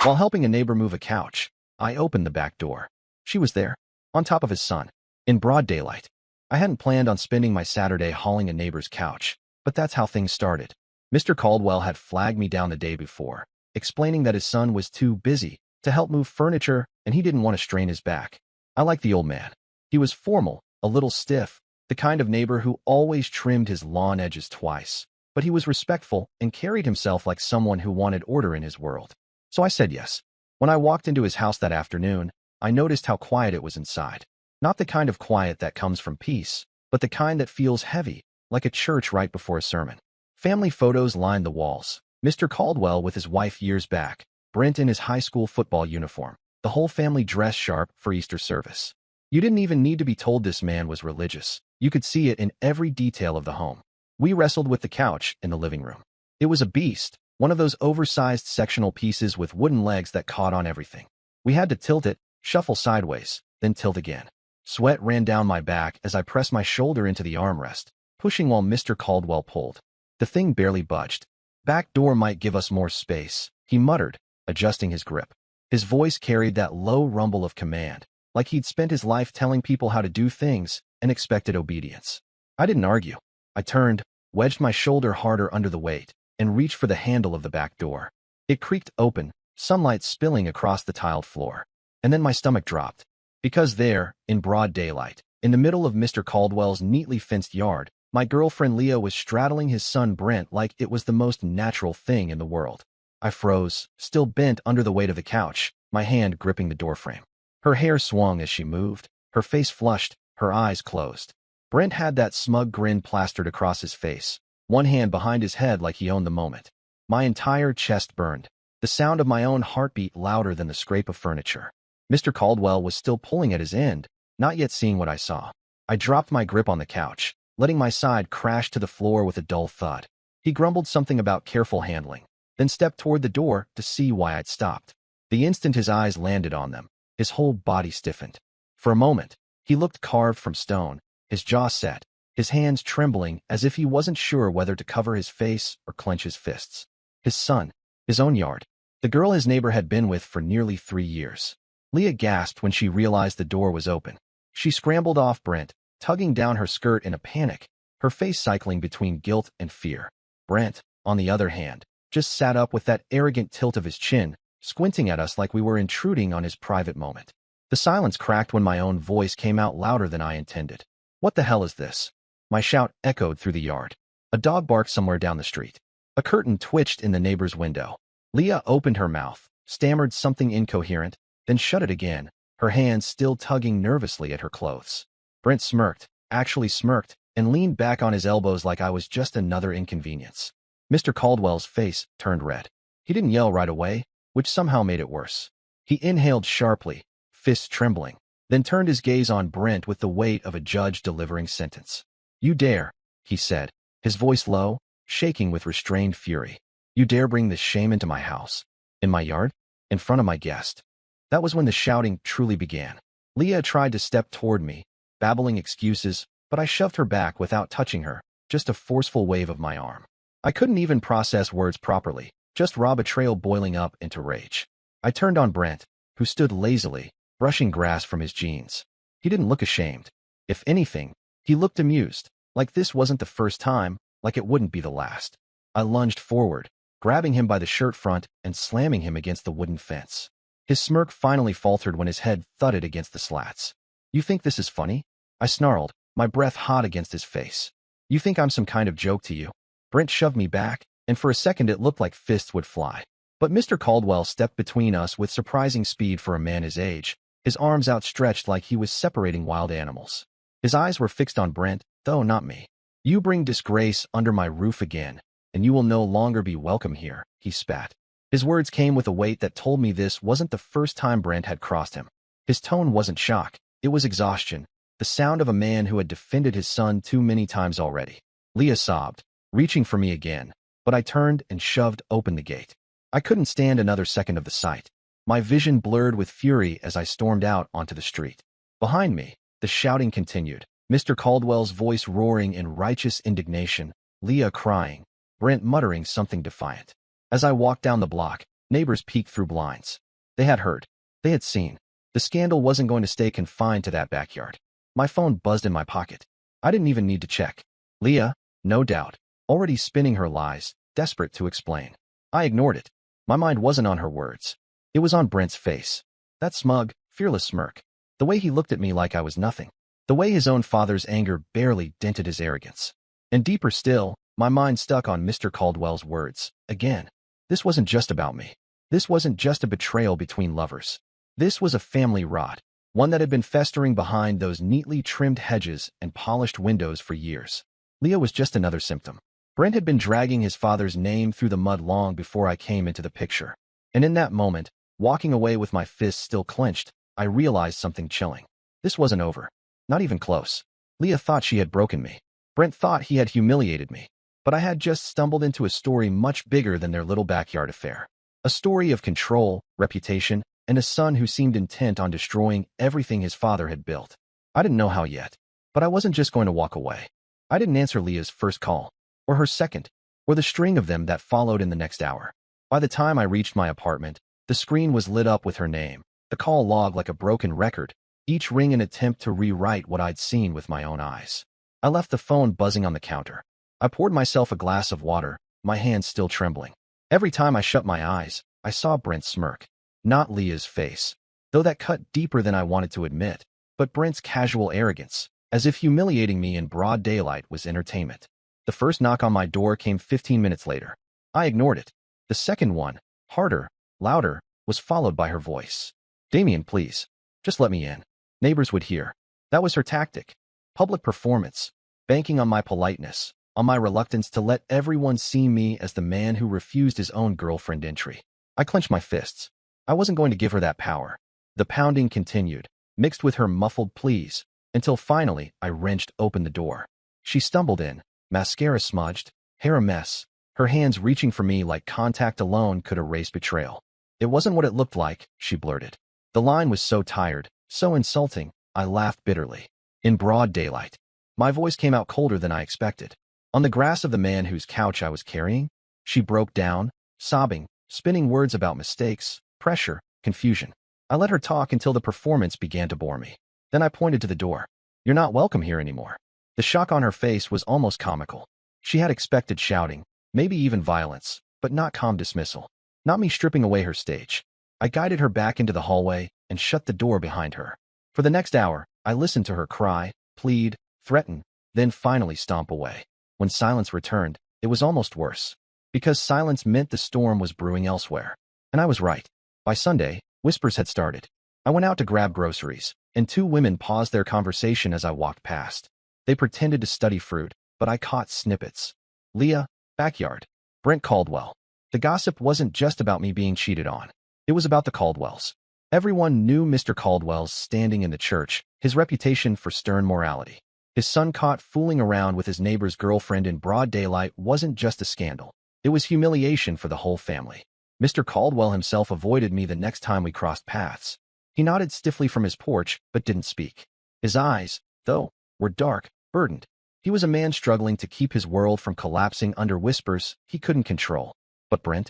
While helping a neighbor move a couch, I opened the back door. She was there, on top of his son, in broad daylight. I hadn't planned on spending my Saturday hauling a neighbor's couch, but that's how things started. Mr. Caldwell had flagged me down the day before, explaining that his son was too busy to help move furniture and he didn't want to strain his back. I liked the old man. He was formal, a little stiff, the kind of neighbor who always trimmed his lawn edges twice, but he was respectful and carried himself like someone who wanted order in his world. So I said yes. When I walked into his house that afternoon, I noticed how quiet it was inside. Not the kind of quiet that comes from peace, but the kind that feels heavy, like a church right before a sermon. Family photos lined the walls. Mr. Caldwell with his wife years back, Brent in his high school football uniform, the whole family dressed sharp for Easter service. You didn't even need to be told this man was religious. You could see it in every detail of the home. We wrestled with the couch in the living room. It was a beast, one of those oversized sectional pieces with wooden legs that caught on everything. We had to tilt it, shuffle sideways, then tilt again. Sweat ran down my back as I pressed my shoulder into the armrest, pushing while Mr. Caldwell pulled. The thing barely budged. Back door might give us more space, he muttered, adjusting his grip. His voice carried that low rumble of command, like he'd spent his life telling people how to do things and expected obedience. I didn't argue. I turned, wedged my shoulder harder under the weight, and reached for the handle of the back door. It creaked open, sunlight spilling across the tiled floor. And then my stomach dropped. Because there, in broad daylight, in the middle of Mr. Caldwell's neatly fenced yard, my girlfriend Leah was straddling his son Brent like it was the most natural thing in the world. I froze, still bent under the weight of the couch, my hand gripping the doorframe. Her hair swung as she moved, her face flushed, her eyes closed. Brent had that smug grin plastered across his face, one hand behind his head like he owned the moment. My entire chest burned, the sound of my own heartbeat louder than the scrape of furniture. Mr. Caldwell was still pulling at his end, not yet seeing what I saw. I dropped my grip on the couch, letting my side crash to the floor with a dull thud. He grumbled something about careful handling, then stepped toward the door to see why I'd stopped. The instant his eyes landed on them, his whole body stiffened. For a moment, he looked carved from stone, his jaw set, his hands trembling as if he wasn't sure whether to cover his face or clench his fists. His son, his own yard, the girl his neighbor had been with for nearly 3 years. Leah gasped when she realized the door was open. She scrambled off Brent, tugging down her skirt in a panic, her face cycling between guilt and fear. Brent, on the other hand, just sat up with that arrogant tilt of his chin, squinting at us like we were intruding on his private moment. The silence cracked when my own voice came out louder than I intended. What the hell is this? My shout echoed through the yard. A dog barked somewhere down the street. A curtain twitched in the neighbor's window. Leah opened her mouth, stammered something incoherent, then shut it again, her hands still tugging nervously at her clothes. Brent smirked, actually smirked, and leaned back on his elbows like I was just another inconvenience. Mr. Caldwell's face turned red. He didn't yell right away, which somehow made it worse. He inhaled sharply, fists trembling, then turned his gaze on Brent with the weight of a judge delivering sentence. "You dare," he said, his voice low, shaking with restrained fury. "You dare bring this shame into my house, in my yard, in front of my guest." That was when the shouting truly began. Leah tried to step toward me, babbling excuses, but I shoved her back without touching her, just a forceful wave of my arm. I couldn't even process words properly, just raw betrayal boiling up into rage. I turned on Brent, who stood lazily, brushing grass from his jeans. He didn't look ashamed. If anything, he looked amused, like this wasn't the first time, like it wouldn't be the last. I lunged forward, grabbing him by the shirt front and slamming him against the wooden fence. His smirk finally faltered when his head thudded against the slats. "You think this is funny?" I snarled, my breath hot against his face. "You think I'm some kind of joke to you?" Brent shoved me back, and for a second it looked like fists would fly. But Mr. Caldwell stepped between us with surprising speed for a man his age, his arms outstretched like he was separating wild animals. His eyes were fixed on Brent, though not me. "You bring disgrace under my roof again, and you will no longer be welcome here," he spat. His words came with a weight that told me this wasn't the first time Brent had crossed him. His tone wasn't shock, it was exhaustion, the sound of a man who had defended his son too many times already. Leah sobbed, reaching for me again, but I turned and shoved open the gate. I couldn't stand another second of the sight. My vision blurred with fury as I stormed out onto the street. Behind me, the shouting continued, Mr. Caldwell's voice roaring in righteous indignation, Leah crying, Brent muttering something defiant. As I walked down the block, Neighbors peeked through blinds. They had heard. They had seen. The scandal wasn't going to stay confined to that backyard. My phone buzzed in my pocket. I didn't even need to check. Leah, no doubt, already spinning her lies, desperate to explain. I ignored it. My mind wasn't on her words. It was on Brent's face. That smug, fearless smirk. The way he looked at me like I was nothing. The way his own father's anger barely dented his arrogance. And deeper still, my mind stuck on Mr. Caldwell's words. Again. This wasn't just about me. This wasn't just a betrayal between lovers. This was a family rot, one that had been festering behind those neatly trimmed hedges and polished windows for years. Leah was just another symptom. Brent had been dragging his father's name through the mud long before I came into the picture. And in that moment, walking away with my fists still clenched, I realized something chilling. This wasn't over. Not even close. Leah thought she had broken me. Brent thought he had humiliated me. But I had just stumbled into a story much bigger than their little backyard affair. A story of control, reputation, and a son who seemed intent on destroying everything his father had built. I didn't know how yet, but I wasn't just going to walk away. I didn't answer Leah's first call, or her second, or the string of them that followed in the next hour. By the time I reached my apartment, the screen was lit up with her name, the call log like a broken record, each ring an attempt to rewrite what I'd seen with my own eyes. I left the phone buzzing on the counter. I poured myself a glass of water, my hands still trembling. Every time I shut my eyes, I saw Brent's smirk. Not Leah's face, though that cut deeper than I wanted to admit, but Brent's casual arrogance, as if humiliating me in broad daylight was entertainment. The first knock on my door came 15 minutes later. I ignored it. The second one, harder, louder, was followed by her voice. "Damien, please. Just let me in." Neighbors would hear. That was her tactic. Public performance, banking on my politeness, on my reluctance to let everyone see me as the man who refused his own girlfriend entry. I clenched my fists. I wasn't going to give her that power. The pounding continued, mixed with her muffled pleas, until finally I wrenched open the door. She stumbled in, mascara smudged, hair a mess, her hands reaching for me like contact alone could erase betrayal. "It wasn't what it looked like," she blurted. The line was so tired, so insulting, I laughed bitterly. In broad daylight. My voice came out colder than I expected. On the grass of the man whose couch I was carrying, she broke down, sobbing, spinning words about mistakes, pressure, confusion. I let her talk until the performance began to bore me. Then I pointed to the door. "You're not welcome here anymore." The shock on her face was almost comical. She had expected shouting, maybe even violence, but not calm dismissal. Not me stripping away her stage. I guided her back into the hallway and shut the door behind her. For the next hour, I listened to her cry, plead, threaten, then finally stomp away. When silence returned, it was almost worse. Because silence meant the storm was brewing elsewhere. And I was right. By Sunday, whispers had started. I went out to grab groceries, and two women paused their conversation as I walked past. They pretended to study fruit, but I caught snippets. Leah, backyard. Brent Caldwell. The gossip wasn't just about me being cheated on. It was about the Caldwells. Everyone knew Mr. Caldwell's standing in the church, his reputation for stern morality. His son caught fooling around with his neighbor's girlfriend in broad daylight wasn't just a scandal. It was humiliation for the whole family. Mr. Caldwell himself avoided me the next time we crossed paths. He nodded stiffly from his porch, but didn't speak. His eyes, though, were dark, burdened. He was a man struggling to keep his world from collapsing under whispers he couldn't control. But Brent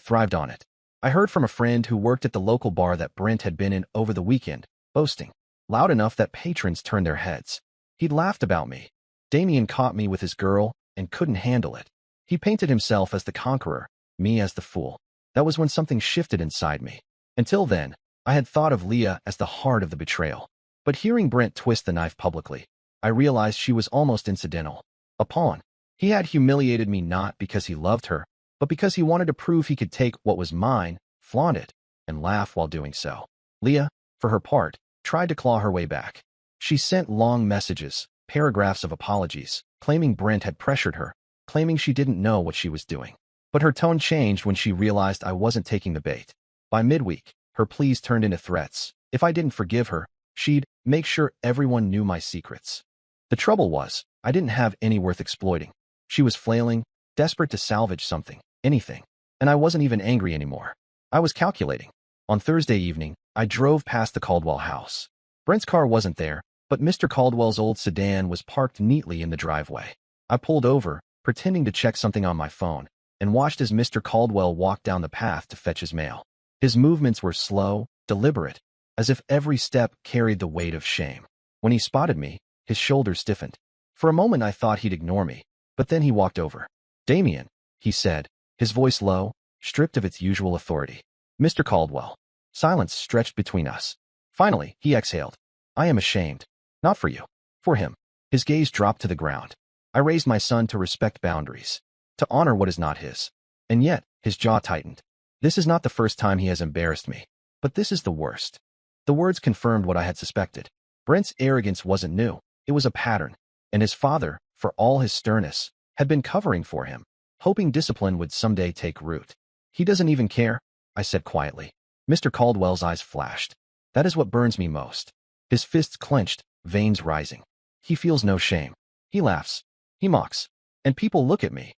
thrived on it. I heard from a friend who worked at the local bar that Brent had been in over the weekend, boasting, loud enough that patrons turned their heads. He'd laughed about me. Damien caught me with his girl and couldn't handle it. He painted himself as the conqueror, me as the fool. That was when something shifted inside me. Until then, I had thought of Leah as the heart of the betrayal. But hearing Brent twist the knife publicly, I realized she was almost incidental. A pawn. He had humiliated me not because he loved her, but because he wanted to prove he could take what was mine, flaunt it, and laugh while doing so. Leah, for her part, tried to claw her way back. She sent long messages, paragraphs of apologies, claiming Brent had pressured her, claiming she didn't know what she was doing. But her tone changed when she realized I wasn't taking the bait. By midweek, her pleas turned into threats. If I didn't forgive her, she'd make sure everyone knew my secrets. The trouble was, I didn't have any worth exploiting. She was flailing, desperate to salvage something, anything. And I wasn't even angry anymore. I was calculating. On Thursday evening, I drove past the Caldwell house. Brent's car wasn't there, but Mr. Caldwell's old sedan was parked neatly in the driveway. I pulled over, pretending to check something on my phone, and watched as Mr. Caldwell walked down the path to fetch his mail. His movements were slow, deliberate, as if every step carried the weight of shame. When he spotted me, his shoulders stiffened. For a moment I thought he'd ignore me, but then he walked over. "Damien," he said, his voice low, stripped of its usual authority. "Mr. Caldwell." Silence stretched between us. Finally, he exhaled. "I am ashamed. Not for you. For him." His gaze dropped to the ground. I raised my son to respect boundaries, to honor what is not his. And yet, his jaw tightened. This is not the first time he has embarrassed me, but this is the worst. The words confirmed what I had suspected. Brent's arrogance wasn't new. It was a pattern, and his father, for all his sternness, had been covering for him, hoping discipline would someday take root. "He doesn't even care," I said quietly. Mr. Caldwell's eyes flashed. "That is what burns me most." His fists clenched, veins rising. "He feels no shame. He laughs. He mocks. And people look at me,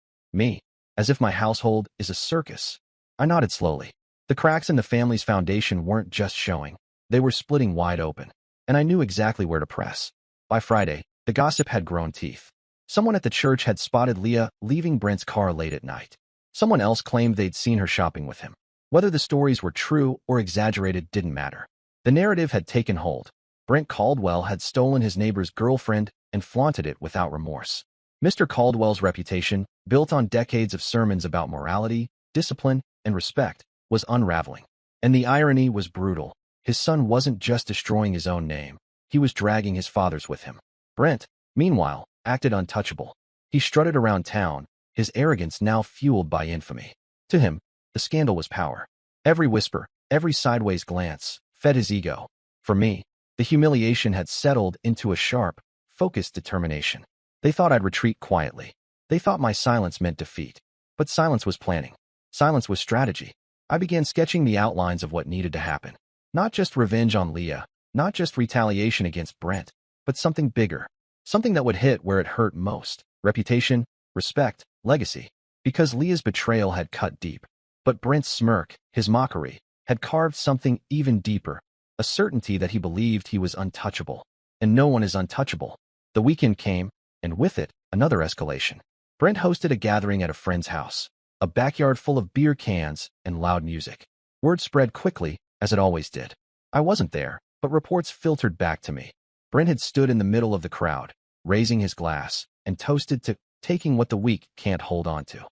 as if my household is a circus." I nodded slowly. The cracks in the family's foundation weren't just showing. They were splitting wide open, and I knew exactly where to press. By Friday, the gossip had grown teeth. Someone at the church had spotted Leah leaving Brent's car late at night. Someone else claimed they'd seen her shopping with him. Whether the stories were true or exaggerated didn't matter. The narrative had taken hold. Brent Caldwell had stolen his neighbor's girlfriend and flaunted it without remorse. Mr. Caldwell's reputation, built on decades of sermons about morality, discipline, and respect, was unraveling. And the irony was brutal. His son wasn't just destroying his own name. He was dragging his father's with him. Brent, meanwhile, acted untouchable. He strutted around town, his arrogance now fueled by infamy. To him, the scandal was power. Every whisper, every sideways glance, fed his ego. For me, the humiliation had settled into a sharp, focused determination. They thought I'd retreat quietly. They thought my silence meant defeat. But silence was planning. Silence was strategy. I began sketching the outlines of what needed to happen. Not just revenge on Leah, not just retaliation against Brent, but something bigger. Something that would hit where it hurt most. Reputation, respect, legacy. Because Leah's betrayal had cut deep. But Brent's smirk, his mockery, had carved something even deeper. A certainty that he believed he was untouchable. And no one is untouchable. The weekend came, and with it, another escalation. Brent hosted a gathering at a friend's house. A backyard full of beer cans and loud music. Word spread quickly, as it always did. I wasn't there, but reports filtered back to me. Brent had stood in the middle of the crowd, raising his glass, and toasted to taking what the weak can't hold on to.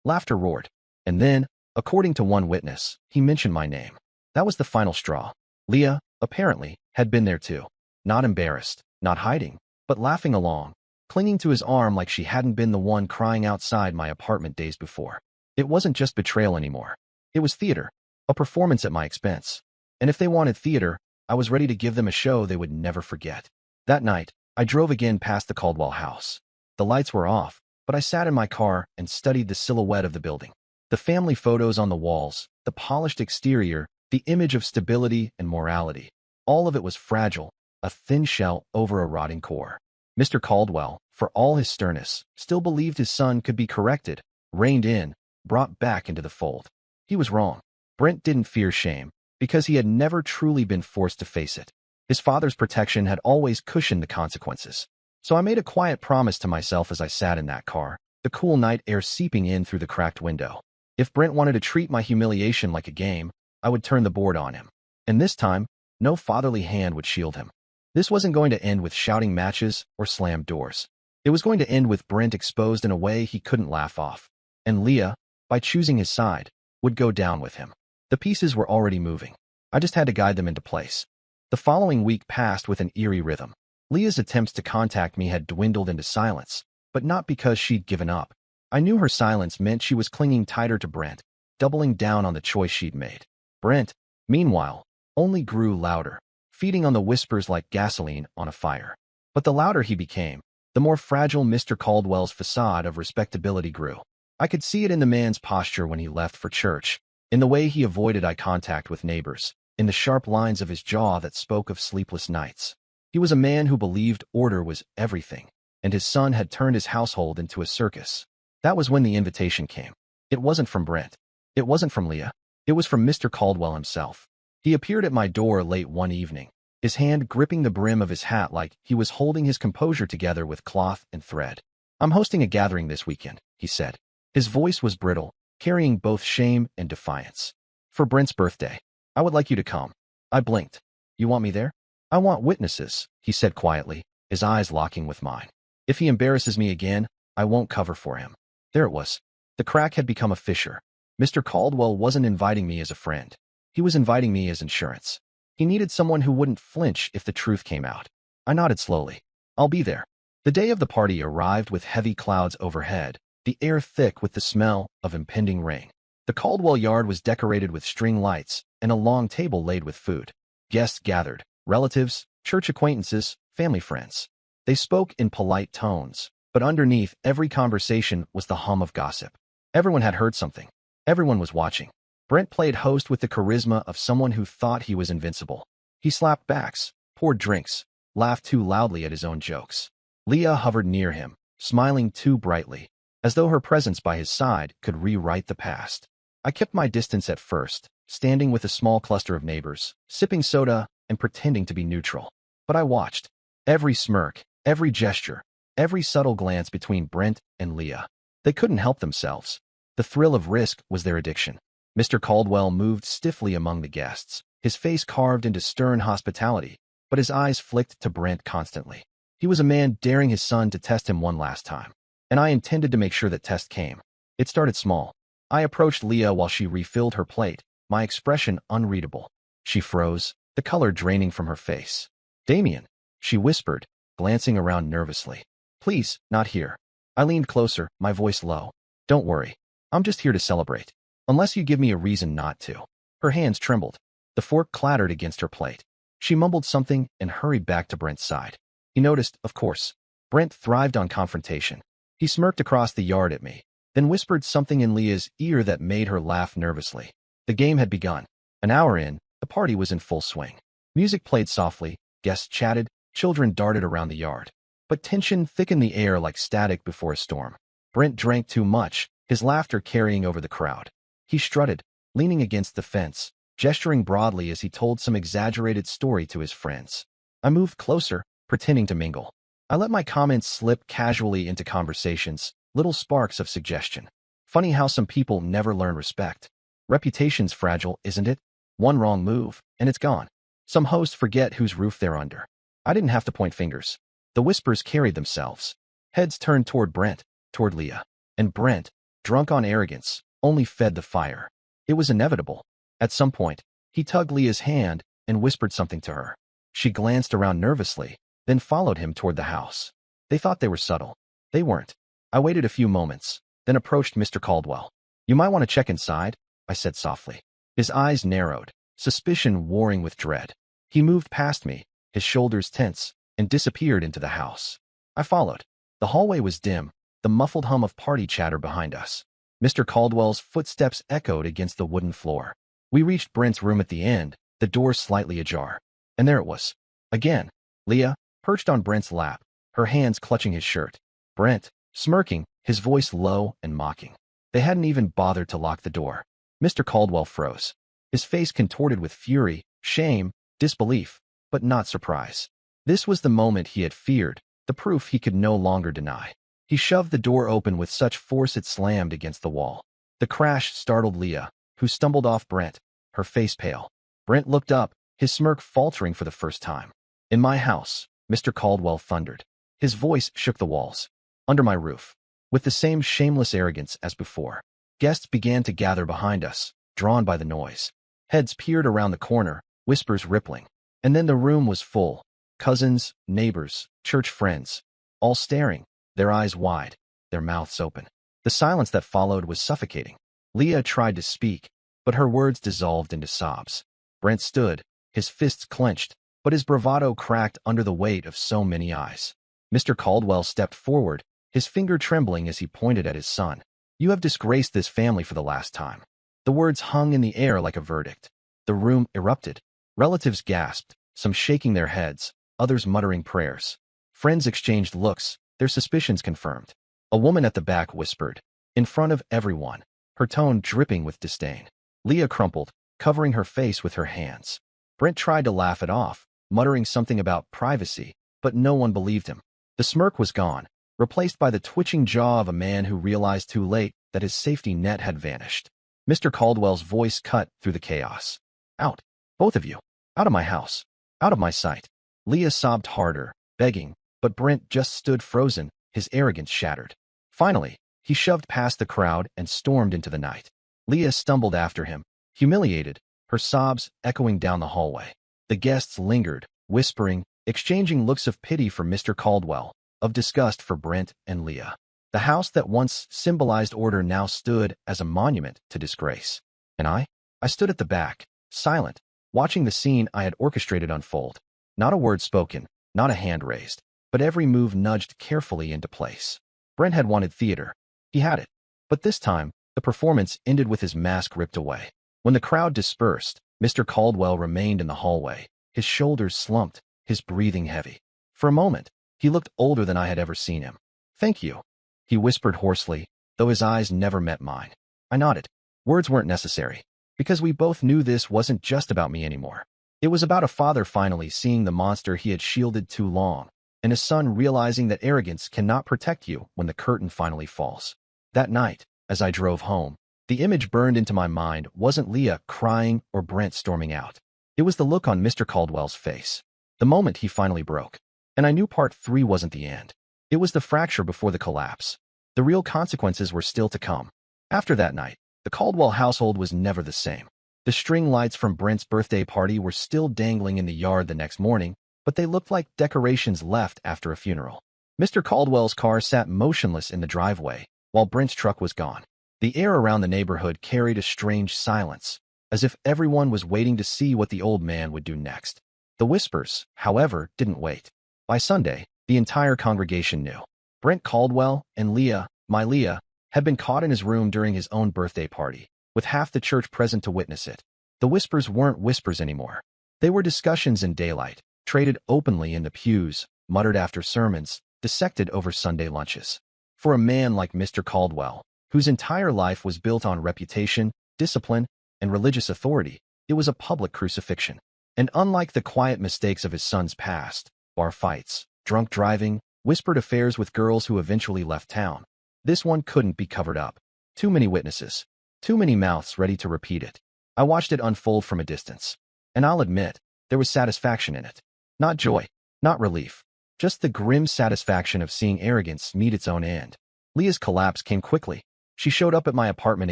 Laughter roared. And then, according to one witness, he mentioned my name. That was the final straw. Leah, apparently, had been there too. Not embarrassed, not hiding, but laughing along, clinging to his arm like she hadn't been the one crying outside my apartment days before. It wasn't just betrayal anymore. It was theater, a performance at my expense. And if they wanted theater, I was ready to give them a show they would never forget. That night, I drove again past the Caldwell house. The lights were off, but I sat in my car and studied the silhouette of the building. The family photos on the walls, the polished exterior, the image of stability and morality. All of it was fragile, a thin shell over a rotting core. Mr. Caldwell, for all his sternness, still believed his son could be corrected, reined in, brought back into the fold. He was wrong. Brent didn't fear shame, because he had never truly been forced to face it. His father's protection had always cushioned the consequences. So I made a quiet promise to myself as I sat in that car, the cool night air seeping in through the cracked window. If Brent wanted to treat my humiliation like a game, I would turn the board on him. And this time, no fatherly hand would shield him. This wasn't going to end with shouting matches or slammed doors. It was going to end with Brent exposed in a way he couldn't laugh off. And Leah, by choosing his side, would go down with him. The pieces were already moving. I just had to guide them into place. The following week passed with an eerie rhythm. Leah's attempts to contact me had dwindled into silence, but not because she'd given up. I knew her silence meant she was clinging tighter to Brent, doubling down on the choice she'd made. Brent, meanwhile, only grew louder, feeding on the whispers like gasoline on a fire. But the louder he became, the more fragile Mr. Caldwell's facade of respectability grew. I could see it in the man's posture when he left for church, in the way he avoided eye contact with neighbors, in the sharp lines of his jaw that spoke of sleepless nights. He was a man who believed order was everything, and his son had turned his household into a circus. That was when the invitation came. It wasn't from Brent. It wasn't from Leah. It was from Mr. Caldwell himself. He appeared at my door late one evening, his hand gripping the brim of his hat like he was holding his composure together with cloth and thread. "I'm hosting a gathering this weekend," he said. His voice was brittle, carrying both shame and defiance. For Brent's birthday, I would like you to come. I blinked. You want me there? I want witnesses, he said quietly, his eyes locking with mine. If he embarrasses me again, I won't cover for him. There it was. The crack had become a fissure. Mr. Caldwell wasn't inviting me as a friend. He was inviting me as insurance. He needed someone who wouldn't flinch if the truth came out. I nodded slowly. I'll be there. The day of the party arrived with heavy clouds overhead, the air thick with the smell of impending rain. The Caldwell yard was decorated with string lights and a long table laid with food. Guests gathered, relatives, church acquaintances, family friends. They spoke in polite tones, but underneath every conversation was the hum of gossip. Everyone had heard something. Everyone was watching. Brent played host with the charisma of someone who thought he was invincible. He slapped backs, poured drinks, laughed too loudly at his own jokes. Leah hovered near him, smiling too brightly, as though her presence by his side could rewrite the past. I kept my distance at first, standing with a small cluster of neighbors, sipping soda and pretending to be neutral. But I watched. Every smirk, every gesture, every subtle glance between Brent and Leah. They couldn't help themselves. The thrill of risk was their addiction. Mr. Caldwell moved stiffly among the guests, his face carved into stern hospitality, but his eyes flicked to Brent constantly. He was a man daring his son to test him one last time, and I intended to make sure that test came. It started small. I approached Leah while she refilled her plate, my expression unreadable. She froze, the color draining from her face. Damien, she whispered, glancing around nervously. Please, not here. I leaned closer, my voice low. Don't worry. I'm just here to celebrate. Unless you give me a reason not to. Her hands trembled. The fork clattered against her plate. She mumbled something and hurried back to Brent's side. He noticed, of course. Brent thrived on confrontation. He smirked across the yard at me, then whispered something in Leah's ear that made her laugh nervously. The game had begun. An hour in, the party was in full swing. Music played softly, guests chatted, children darted around the yard. But tension thickened the air like static before a storm. Brent drank too much, his laughter carrying over the crowd. He strutted, leaning against the fence, gesturing broadly as he told some exaggerated story to his friends. I moved closer, pretending to mingle. I let my comments slip casually into conversations, little sparks of suggestion. Funny how some people never learn respect. Reputation's fragile, isn't it? One wrong move, and it's gone. Some hosts forget whose roof they're under. I didn't have to point fingers. The whispers carried themselves. Heads turned toward Brent, toward Leah. And Brent, drunk on arrogance, only fed the fire. It was inevitable. At some point, he tugged Leah's hand and whispered something to her. She glanced around nervously, then followed him toward the house. They thought they were subtle. They weren't. I waited a few moments, then approached Mr. Caldwell. You might want to check inside, I said softly. His eyes narrowed, suspicion warring with dread. He moved past me, his shoulders tense, and disappeared into the house. I followed. The hallway was dim, the muffled hum of party chatter behind us. Mr. Caldwell's footsteps echoed against the wooden floor. We reached Brent's room at the end, the door slightly ajar. And there it was. Again, Leah, perched on Brent's lap, her hands clutching his shirt. Brent, smirking, his voice low and mocking. They hadn't even bothered to lock the door. Mr. Caldwell froze. His face contorted with fury, shame, disbelief, but not surprise. This was the moment he had feared, the proof he could no longer deny. He shoved the door open with such force it slammed against the wall. The crash startled Leah, who stumbled off Brent, her face pale. Brent looked up, his smirk faltering for the first time. In my house, Mr. Caldwell thundered. His voice shook the walls. Under my roof. With the same shameless arrogance as before. Guests began to gather behind us, drawn by the noise. Heads peered around the corner, whispers rippling. And then the room was full. Cousins, neighbors, church friends. All staring, their eyes wide, their mouths open. The silence that followed was suffocating. Leah tried to speak, but her words dissolved into sobs. Brent stood, his fists clenched, but his bravado cracked under the weight of so many eyes. Mr. Caldwell stepped forward, his finger trembling as he pointed at his son. You have disgraced this family for the last time. The words hung in the air like a verdict. The room erupted. Relatives gasped, some shaking their heads, others muttering prayers. Friends exchanged looks, their suspicions confirmed. A woman at the back whispered, in front of everyone, her tone dripping with disdain. Leah crumpled, covering her face with her hands. Brent tried to laugh it off, muttering something about privacy, but no one believed him. The smirk was gone, replaced by the twitching jaw of a man who realized too late that his safety net had vanished. Mr. Caldwell's voice cut through the chaos. Out. Both of you. Out of my house. Out of my sight. Leah sobbed harder, begging, but Brent just stood frozen, his arrogance shattered. Finally, he shoved past the crowd and stormed into the night. Leah stumbled after him, humiliated, her sobs echoing down the hallway. The guests lingered, whispering, exchanging looks of pity for Mr. Caldwell, of disgust for Brent and Leah. The house that once symbolized order now stood as a monument to disgrace. And I stood at the back, silent, watching the scene I had orchestrated unfold. Not a word spoken, not a hand raised, but every move nudged carefully into place. Brent had wanted theater. He had it. But this time, the performance ended with his mask ripped away. When the crowd dispersed, Mr. Caldwell remained in the hallway, his shoulders slumped, his breathing heavy. For a moment, he looked older than I had ever seen him. Thank you, he whispered hoarsely, though his eyes never met mine. I nodded. Words weren't necessary, because we both knew this wasn't just about me anymore. It was about a father finally seeing the monster he had shielded too long, and a son realizing that arrogance cannot protect you when the curtain finally falls. That night, as I drove home, the image burned into my mind wasn't Leah crying or Brent storming out. It was the look on Mr. Caldwell's face. The moment he finally broke. And I knew part 3 wasn't the end. It was the fracture before the collapse. The real consequences were still to come. After that night, the Caldwell household was never the same. The string lights from Brent's birthday party were still dangling in the yard the next morning, but they looked like decorations left after a funeral. Mr. Caldwell's car sat motionless in the driveway, while Brent's truck was gone. The air around the neighborhood carried a strange silence, as if everyone was waiting to see what the old man would do next. The whispers, however, didn't wait. By Sunday, the entire congregation knew. Brent Caldwell and Leah, my Leah, had been caught in his room during his own birthday party, with half the church present to witness it. The whispers weren't whispers anymore. They were discussions in daylight, traded openly in the pews, muttered after sermons, dissected over Sunday lunches. For a man like Mr. Caldwell, whose entire life was built on reputation, discipline, and religious authority, it was a public crucifixion. And unlike the quiet mistakes of his son's past, bar fights, drunk driving, whispered affairs with girls who eventually left town, this one couldn't be covered up. Too many witnesses. Too many mouths ready to repeat it. I watched it unfold from a distance. And I'll admit, there was satisfaction in it. Not joy, not relief. Just the grim satisfaction of seeing arrogance meet its own end. Leah's collapse came quickly. She showed up at my apartment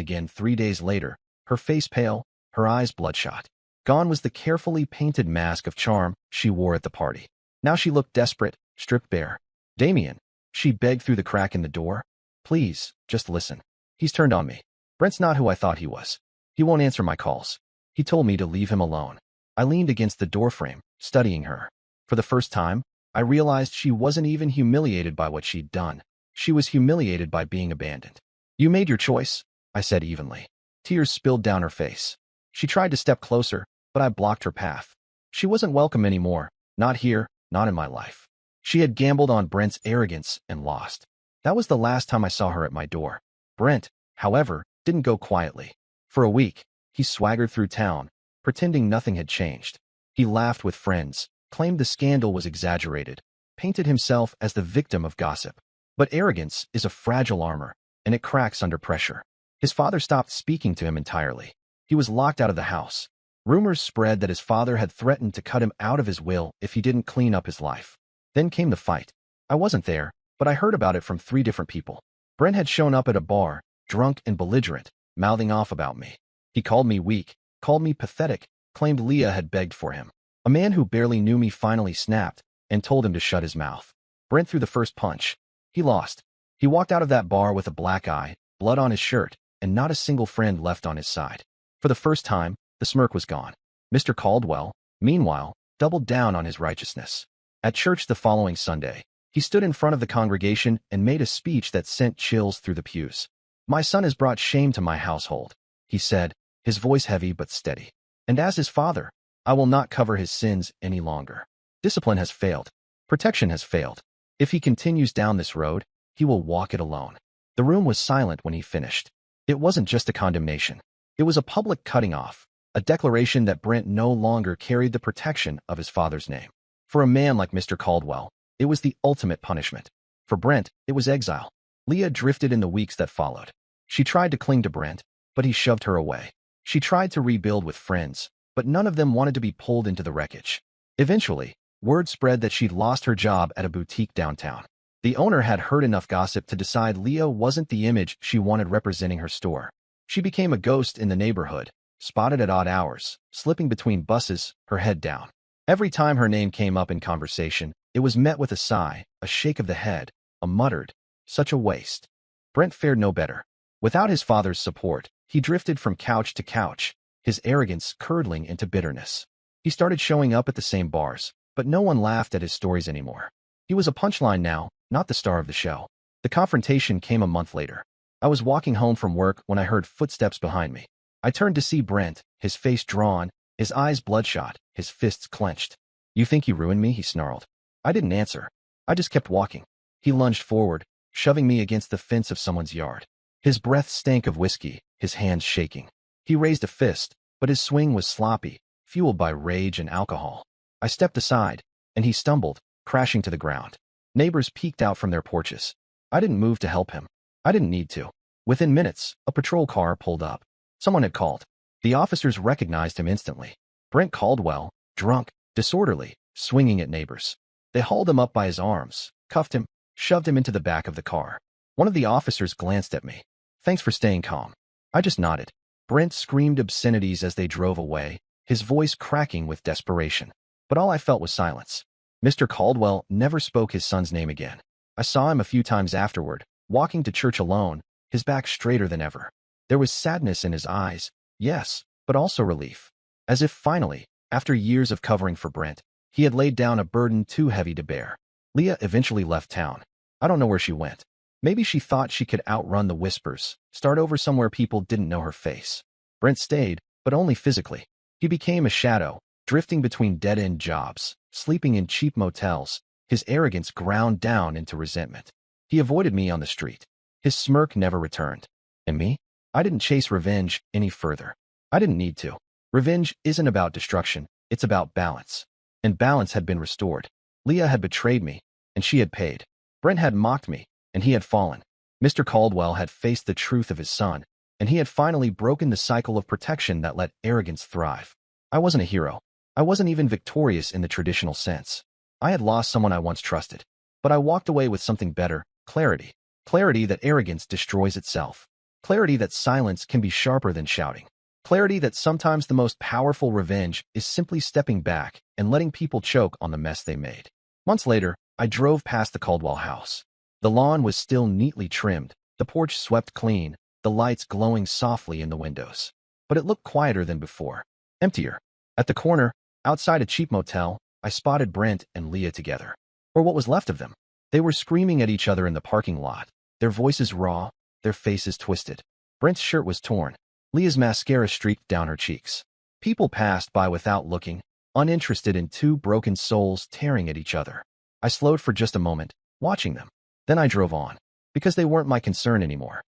again 3 days later, her face pale, her eyes bloodshot. Gone was the carefully painted mask of charm she wore at the party. Now she looked desperate, stripped bare. Damien, she begged through the crack in the door. Please, just listen. He's turned on me. Brent's not who I thought he was. He won't answer my calls. He told me to leave him alone. I leaned against the doorframe, studying her. For the first time, I realized she wasn't even humiliated by what she'd done. She was humiliated by being abandoned. You made your choice, I said evenly. Tears spilled down her face. She tried to step closer, but I blocked her path. She wasn't welcome anymore. Not here, not in my life. She had gambled on Brent's arrogance and lost. That was the last time I saw her at my door. Brent, however, didn't go quietly. For a week, he swaggered through town, pretending nothing had changed. He laughed with friends, claimed the scandal was exaggerated, painted himself as the victim of gossip. But arrogance is a fragile armor, and it cracks under pressure. His father stopped speaking to him entirely. He was locked out of the house. Rumors spread that his father had threatened to cut him out of his will if he didn't clean up his life. Then came the fight. I wasn't there, but I heard about it from 3 different people. Brent had shown up at a bar, drunk and belligerent, mouthing off about me. He called me weak, called me pathetic, claimed Leah had begged for him. A man who barely knew me finally snapped and told him to shut his mouth. Brent threw the first punch. He lost. He walked out of that bar with a black eye, blood on his shirt, and not a single friend left on his side. For the first time, the smirk was gone. Mr. Caldwell, meanwhile, doubled down on his righteousness. At church the following Sunday, he stood in front of the congregation and made a speech that sent chills through the pews. My son has brought shame to my household, he said, his voice heavy but steady. And as his father, I will not cover his sins any longer. Discipline has failed. Protection has failed. If he continues down this road, he will walk it alone. The room was silent when he finished. It wasn't just a condemnation. It was a public cutting off, a declaration that Brent no longer carried the protection of his father's name. For a man like Mr. Caldwell, it was the ultimate punishment. For Brent, it was exile. Leah drifted in the weeks that followed. She tried to cling to Brent, but he shoved her away. She tried to rebuild with friends, but none of them wanted to be pulled into the wreckage. Eventually, word spread that she'd lost her job at a boutique downtown. The owner had heard enough gossip to decide Leah wasn't the image she wanted representing her store. She became a ghost in the neighborhood, spotted at odd hours, slipping between buses, her head down. Every time her name came up in conversation, it was met with a sigh, a shake of the head, a muttered, "Such a waste." Brent fared no better. Without his father's support, he drifted from couch to couch, his arrogance curdling into bitterness. He started showing up at the same bars, but no one laughed at his stories anymore. He was a punchline now, not the star of the show. The confrontation came a month later. I was walking home from work when I heard footsteps behind me. I turned to see Brent, his face drawn, his eyes bloodshot, his fists clenched. "You think you ruined me?" he snarled. I didn't answer. I just kept walking. He lunged forward, shoving me against the fence of someone's yard. His breath stank of whiskey, his hands shaking. He raised a fist, but his swing was sloppy, fueled by rage and alcohol. I stepped aside, and he stumbled, crashing to the ground. Neighbors peeked out from their porches. I didn't move to help him. I didn't need to. Within minutes, a patrol car pulled up. Someone had called. The officers recognized him instantly. Brent Caldwell, drunk, disorderly, swinging at neighbors. They hauled him up by his arms, cuffed him, shoved him into the back of the car. One of the officers glanced at me. "Thanks for staying calm." I just nodded. Brent screamed obscenities as they drove away, his voice cracking with desperation. But all I felt was silence. Mr. Caldwell never spoke his son's name again. I saw him a few times afterward, walking to church alone, his back straighter than ever. There was sadness in his eyes, yes, but also relief. As if finally, after years of covering for Brent, he had laid down a burden too heavy to bear. Leah eventually left town. I don't know where she went. Maybe she thought she could outrun the whispers, start over somewhere people didn't know her face. Brent stayed, but only physically. He became a shadow, drifting between dead-end jobs, sleeping in cheap motels, his arrogance ground down into resentment. He avoided me on the street. His smirk never returned. And me? I didn't chase revenge any further. I didn't need to. Revenge isn't about destruction, it's about balance. And balance had been restored. Leah had betrayed me, and she had paid. Brent had mocked me, and he had fallen. Mr. Caldwell had faced the truth of his son, and he had finally broken the cycle of protection that let arrogance thrive. I wasn't a hero. I wasn't even victorious in the traditional sense. I had lost someone I once trusted. But I walked away with something better, clarity. Clarity that arrogance destroys itself. Clarity that silence can be sharper than shouting. Clarity that sometimes the most powerful revenge is simply stepping back and letting people choke on the mess they made. Months later, I drove past the Caldwell house. The lawn was still neatly trimmed, the porch swept clean, the lights glowing softly in the windows. But it looked quieter than before, emptier. At the corner, outside a cheap motel, I spotted Brent and Leah together. Or what was left of them. They were screaming at each other in the parking lot, their voices raw, their faces twisted. Brent's shirt was torn. Leah's mascara streaked down her cheeks. People passed by without looking, uninterested in two broken souls tearing at each other. I slowed for just a moment, watching them. Then I drove on, because they weren't my concern anymore.